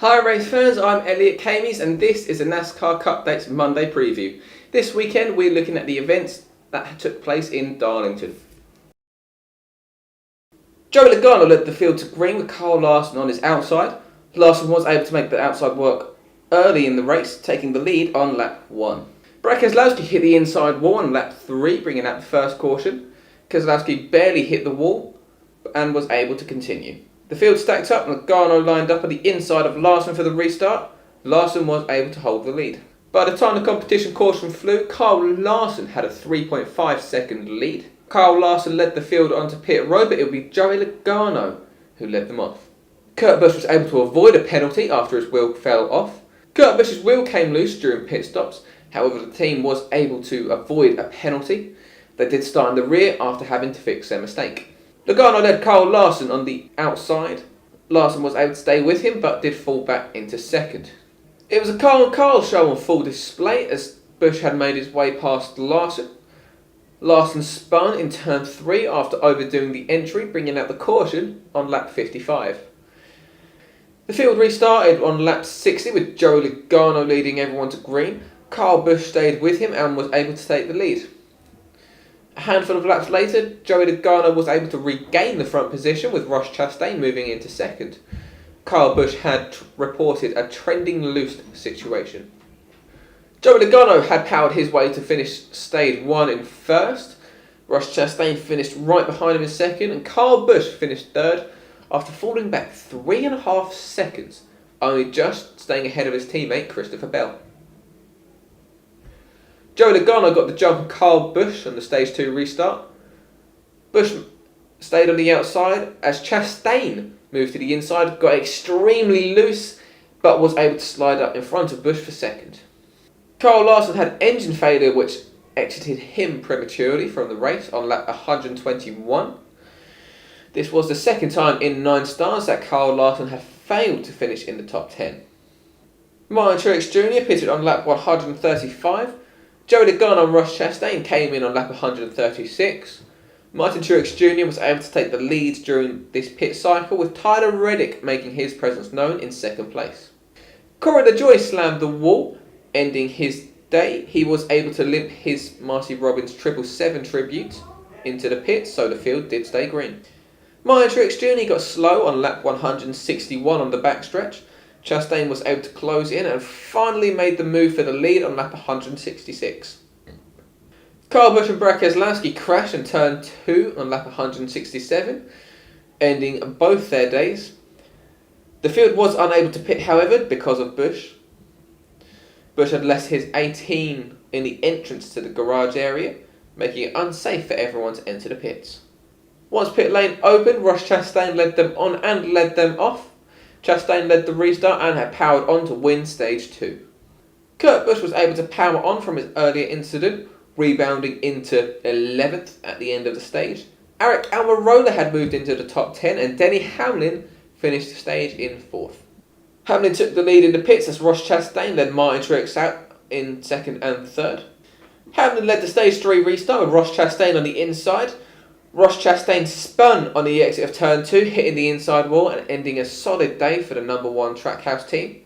Hi race fans, I'm Elliot Camies and this is a NASCAR Cup Dates Monday preview. This weekend we're looking at the events that took place in Darlington. Joey Logano led the field to green with Kyle Larson on his outside. Larson was able to make the outside work early in the race, taking the lead on lap 1. Brad Keselowski hit the inside wall on lap 3, bringing out the first caution. Keselowski barely hit the wall and was able to continue. The field stacked up and Logano lined up on the inside of Larson for the restart. Larson was able to hold the lead. By the time the competition caution flew, Kyle Larson had a 3.5 second lead. Kyle Larson led the field onto pit road, but it would be Joey Logano who led them off. Kurt Busch was able to avoid a penalty after his wheel fell off. Kurt Busch's wheel came loose during pit stops, however the team was able to avoid a penalty. They did start in the rear after having to fix their mistake. Logano led Kyle Larson on the outside. Larson was able to stay with him but did fall back into second. It was a Kyle and Kyle show on full display as Busch had made his way past Larson. Larson spun in turn 3 after overdoing the entry, bringing out the caution on lap 55. The field restarted on lap 60 with Joey Logano leading everyone to green. Kyle Busch stayed with him and was able to take the lead. A handful of laps later, Joey Logano was able to regain the front position with Ross Chastain moving into second. Kyle Busch had reported a trending loose situation. Joey Logano had powered his way to finish stage 1 in first. Ross Chastain finished right behind him in second and Kyle Busch finished third after falling back 3.5 seconds, only just staying ahead of his teammate Christopher Bell. Joey Logano got the jump on Kyle Busch on the stage 2 restart. Busch stayed on the outside as Chastain moved to the inside, got extremely loose but was able to slide up in front of Busch for second. Kyle Larson had engine failure which exited him prematurely from the race on lap 121. This was the second time in 9 starts that Kyle Larson had failed to finish in the top 10. Martin Truex Jr. pitted on lap 135. Joey Logano and Ross Chastain came in on lap 136. Martin Truex Jr. was able to take the lead during this pit cycle, with Tyler Reddick making his presence known in second place. Corey LaJoie slammed the wall, ending his day. He was able to limp his Marcy Robbins 777 tribute into the pits, so the field did stay green. Martin Truex Jr. got slow on lap 161 on the backstretch. Chastain was able to close in and finally made the move for the lead on lap 166. Kyle Busch and Brad Keselowski crashed in turn 2 on lap 167, ending both their days. The field was unable to pit, however, because of Busch. Busch had left his 18 in the entrance to the garage area, making it unsafe for everyone to enter the pits. Once pit lane opened, Ross Chastain led them on and led them off. Chastain led the restart and had powered on to win stage 2. Kurt Busch was able to power on from his earlier incident, rebounding into 11th at the end of the stage. Aric Almirola had moved into the top 10 and Denny Hamlin finished the stage in 4th. Hamlin took the lead in the pits as Ross Chastain led Martin Truex out in 2nd and 3rd. Hamlin led the stage 3 restart with Ross Chastain on the inside. Ross Chastain spun on the exit of turn 2, hitting the inside wall and ending a solid day for the number 1 Trackhouse team.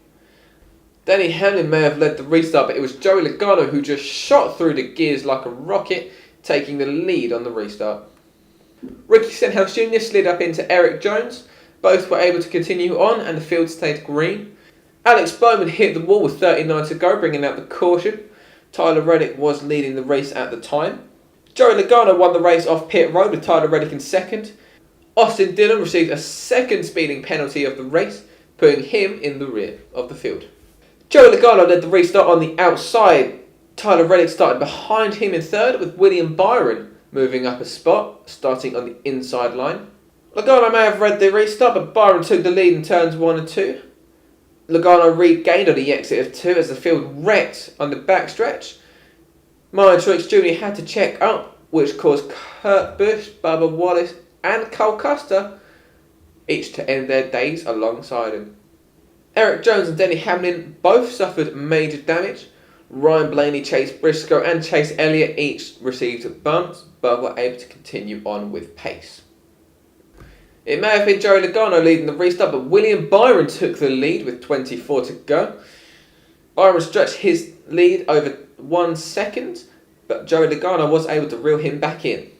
Denny Hamlin may have led the restart, but it was Joey Logano who just shot through the gears like a rocket, taking the lead on the restart. Ricky Stenhouse Jr. slid up into Erik Jones. Both were able to continue on and the field stayed green. Alex Bowman hit the wall with 39 to go, bringing out the caution. Tyler Reddick was leading the race at the time. Joey Logano won the race off pit road with Tyler Reddick in 2nd. Austin Dillon received a 2nd speeding penalty of the race, putting him in the rear of the field. Joey Logano led the restart on the outside. Tyler Reddick started behind him in 3rd, with William Byron moving up a spot, starting on the inside line. Logano may have led the restart, but Byron took the lead in turns 1 and 2. Logano regained on the exit of 2 as the field wrecked on the backstretch. Martin Truex Jr. had to check up, which caused Kurt Busch, Bubba Wallace and Cole Custer each to end their days alongside him. Erik Jones and Denny Hamlin both suffered major damage. Ryan Blaney, Chase Briscoe and Chase Elliott each received bumps, but were able to continue on with pace. It may have been Joey Logano leading the restart, but William Byron took the lead with 24 to go. Byron stretched his lead over 1 second, but Joey Logano was able to reel him back in.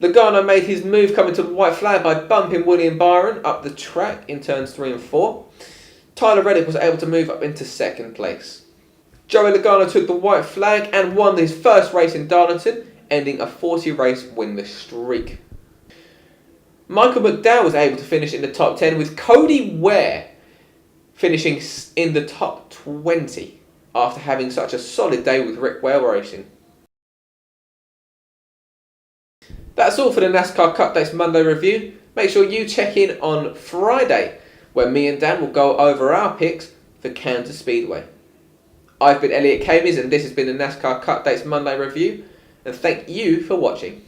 Logano made his move coming to the white flag by bumping William Byron up the track in turns 3 and 4. Tyler Reddick was able to move up into second place. Joey Logano took the white flag and won his first race in Darlington, ending a 40-race winless streak. Michael McDowell was able to finish in the top 10, with Cody Ware finishing in the top 20 after having such a solid day with Rick Ware Racing. That's all for the NASCAR Cup Dates Monday review. Make sure you check in on Friday, where me and Dan will go over our picks for Kansas Speedway. I've been Elliot Camies, and this has been the NASCAR Cup Dates Monday review, and thank you for watching.